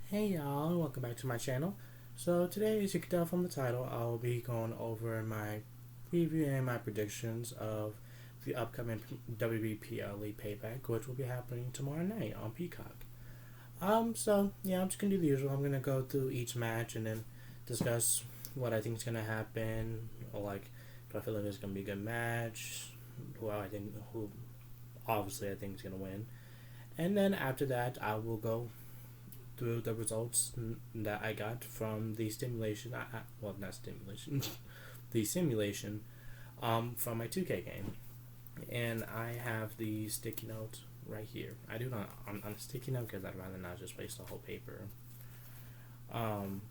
Hey y'all, welcome back to my channel. So today, as you can tell from the title, I'll be going over my preview and my predictions of the upcoming WBPLE Payback, which will be happening tomorrow night on Peacock. So yeah, I'm just gonna do the usual. I'm gonna go through each match and then discuss what I think is gonna happen, or like, do I feel like it's gonna be a good match? Who obviously I think is gonna win, and then after that, I will go through the results that I got from the stimulation. Well, not stimulation, the simulation from my 2K game. And I have the sticky note right here. I do not on a sticky note because I'd rather not just waste the whole paper. Um,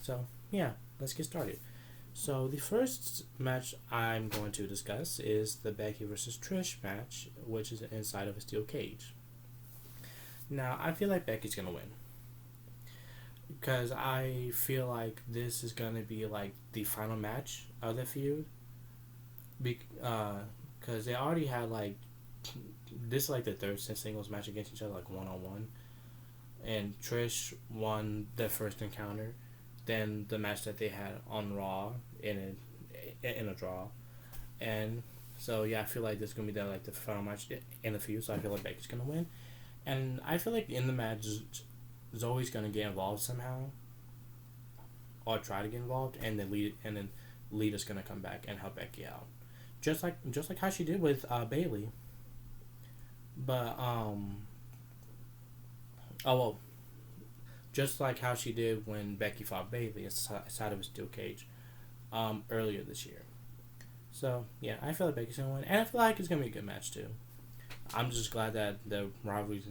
so, yeah, let's get started. So, the first match I'm going to discuss is the Becky versus Trish match, which is inside of a steel cage. Now, I feel like Becky's going to win because I feel like this is gonna be like the final match of the feud. Because they already had like this is like the third singles match against each other, like 1-on-1, and Trish won the first encounter. Then the match that they had on Raw in a draw, and so yeah, I feel like this is gonna be the final match in the feud. So I feel like Becky's gonna win, and I feel like in the match Zoe's gonna get involved somehow, or try to get involved, and then Lita's gonna come back and help Becky out, just like how she did with Bailey. But oh well, just like how she did when Becky fought Bailey inside of a steel cage, earlier this year. So yeah, I feel like Becky's gonna win, and I feel like it's gonna be a good match too. I'm just glad that the rivalry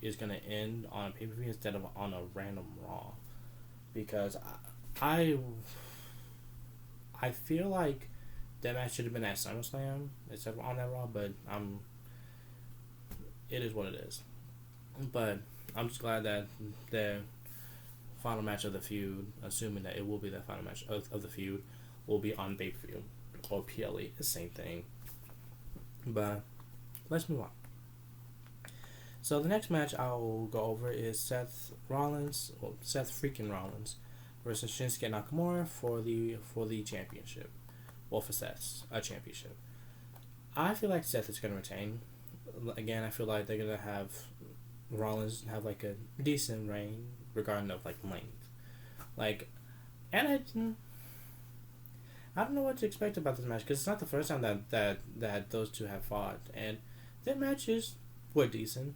is gonna end on a pay per view instead of on a random Raw, because I I feel like that match should have been at SummerSlam instead of on that Raw, but it is what it is. But I'm just glad that the final match of the feud, assuming that it will be the final match of the feud, will be on pay per view or PLE, the same thing. But let's move on. So the next match I'll go over is Seth freaking Rollins versus Shinsuke Nakamura for the championship. Well, for Seth's a championship. I feel like Seth is gonna retain. Again, I feel like they're gonna have Rollins have like a decent reign regarding of like length. Like, and I don't know what to expect about this match because it's not the first time that those two have fought, and their matches were decent.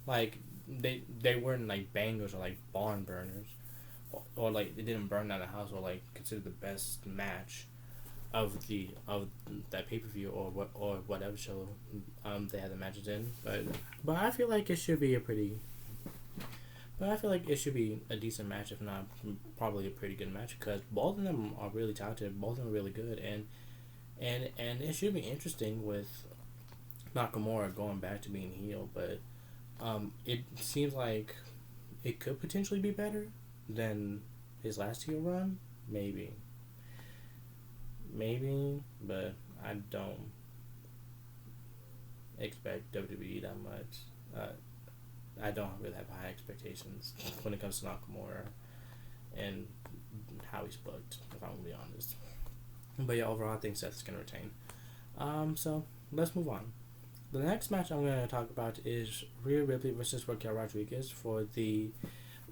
Like they weren't like bangers or like barn burners, or like they didn't burn down the house or like considered the best match of that pay per view or whatever show they had the matches in. But I feel like it should be a pretty. But I feel like it should be a decent match, if not probably a pretty good match, because both of them are really talented. Both of them are really good, and it should be interesting with Nakamura going back to being heel. But it seems like it could potentially be better than his last heel run. Maybe, but I don't expect WWE that much. I don't really have high expectations when it comes to Nakamura and how he's booked, if I'm gonna be honest. But yeah, overall, I think Seth is gonna retain. So let's move on. The next match I'm gonna talk about is Rhea Ripley versus Raquel Rodriguez for the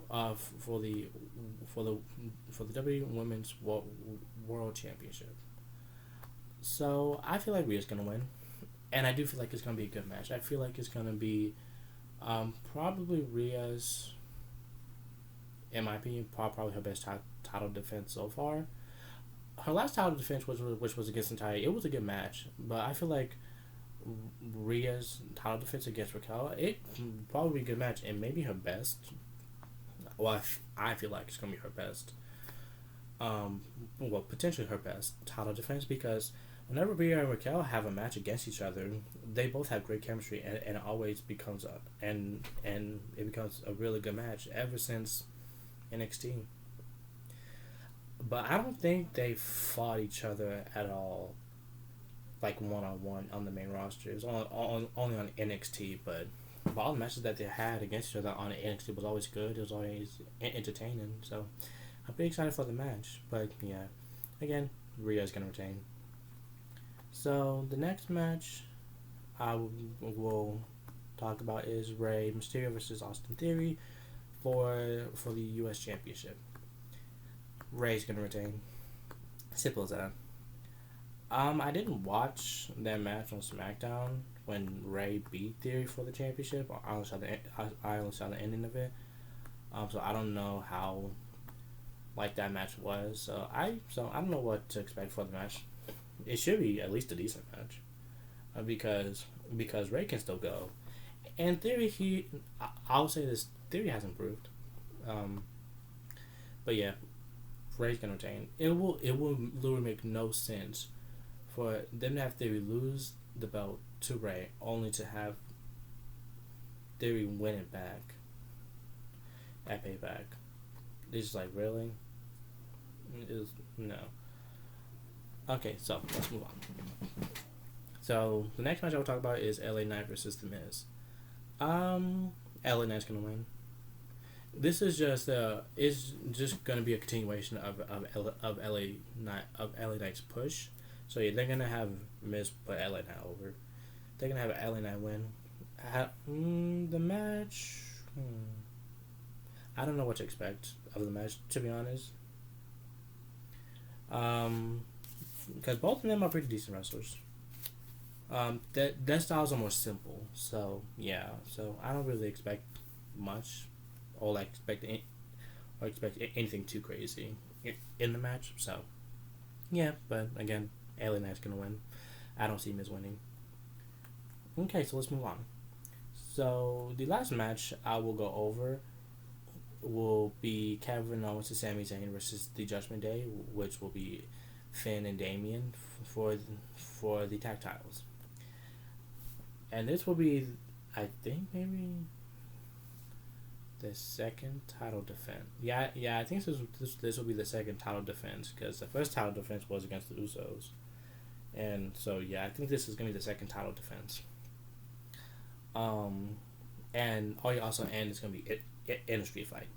for the WWE Women's World Championship. So I feel like Rhea's gonna win, and I do feel like it's gonna be a good match. I feel like it's gonna be probably Rhea's, in my opinion, probably her best title defense so far. Her last title defense, which was against Natalia, it was a good match, but I feel like Rhea's title defense against Raquel, it probably be a good match and maybe her best. Well, I feel like it's gonna be her best. Well, potentially her best title defense, because whenever Rhea and Raquel have a match against each other, they both have great chemistry, and it always becomes it becomes a really good match ever since NXT. But I don't think they fought each other at all, like 1-on-1 on the main roster. It was only on NXT, but but all the matches that they had against each other on NXT was always good. It was always entertaining. So I'm pretty excited for the match. But yeah, again, Rhea's gonna retain. So the next match I will talk about is Rey Mysterio versus Austin Theory for the U.S. Championship. Rey's gonna retain. Simple as that. I didn't watch that match on SmackDown when Rey beat Theory for the championship. I only saw the ending of it. So I don't know how like that match was. So I don't know what to expect for the match. It should be at least a decent match, because Rey can still go, and Theory I'll say this, Theory has improved. But yeah, Rey's gonna retain. It will literally make no sense for them to have Theory lose the belt to Rey, only to have Theory win it back at Payback. It's just like, really? No. Okay, so let's move on. So the next match I will talk about is LA Knight versus The Miz. LA Knight's gonna win. This is just it's just gonna be a continuation of LA Knight's push. So yeah, they're gonna have Miz put LA Knight over. They're gonna have LA Knight win. The match. I don't know what to expect of the match, to be honest. Because both of them are pretty decent wrestlers. Their styles are more simple. So yeah. So I don't really expect much, or expect anything too crazy in the match. So yeah, but again, LA Knight's gonna win. I don't see Miz winning. Okay, so let's move on. So the last match I will go over will be Kevin Owens and Sami Zayn versus the Judgment Day, which will be Finn and Damian for the tag titles. And this will be, I think, maybe the second title defense. Yeah. I think this will be the second title defense, because the first title defense was against the Usos, and so yeah, I think this is gonna be the second title defense. And it's gonna be in a street fight.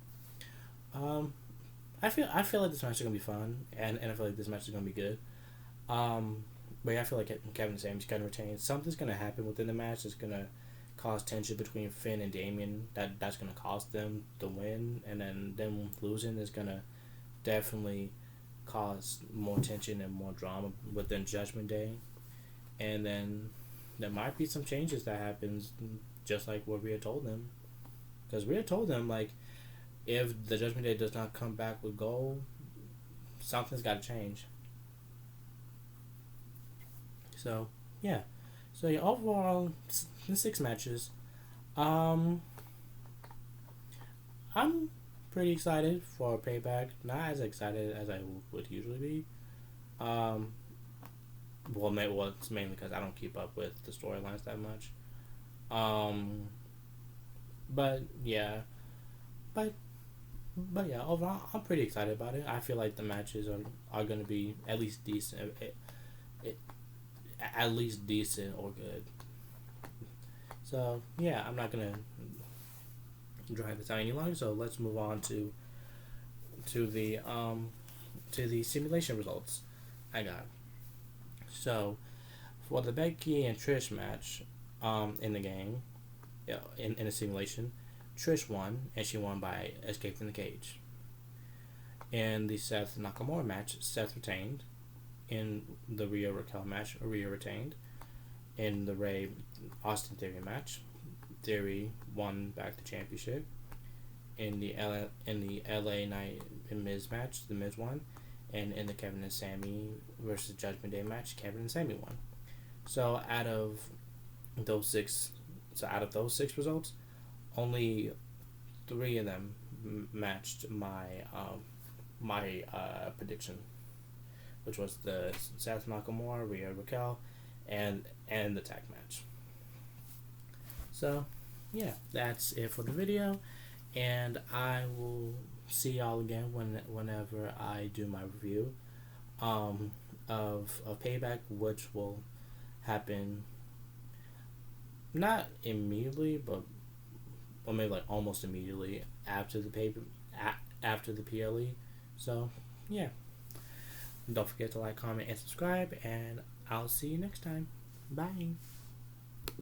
I feel like this match is gonna be fun, and I feel like this match is gonna be good. But yeah, I feel like Kevin and Sami's gonna retain. Something's gonna happen within the match that's gonna cause tension between Finn and Damian. That's gonna cost them the win, and then them losing is gonna definitely cause more tension and more drama within Judgment Day. And then there might be some changes that happens, just like what we had told them, because we had told them, like, if the Judgment Day does not come back with gold, something's got to change. So yeah, overall, the 6 matches. I'm pretty excited for Payback. Not as excited as I would usually be. It's mainly because I don't keep up with the storylines that much. But yeah, overall, I'm pretty excited about it. I feel like the matches are going to be at least decent. At least decent or good. So yeah, I'm not gonna drag this out any longer. So let's move on to the simulation results I got. So for the Becky and Trish match, in the game, in a simulation, Trish won, and she won by escape from the cage. In the Seth Nakamura match, Seth retained. In the Rhea Raquel match, Rhea retained. In the Rey Austin Theory match, Theory won back the championship. In the LA Knight and Miz match, the Miz won. And in the Kevin and Sami versus Judgment Day match, Kevin and Sami won. So out of those six results, only 3 of them matched my prediction, which was the Seth Nakamura, Rhea Raquel, and the tag match. So yeah, that's it for the video, and I will see y'all again whenever I do my review of Payback, which will happen not immediately, but or maybe like almost immediately after the after the PLE. So yeah, don't forget to like, comment, and subscribe, and I'll see you next time. Bye.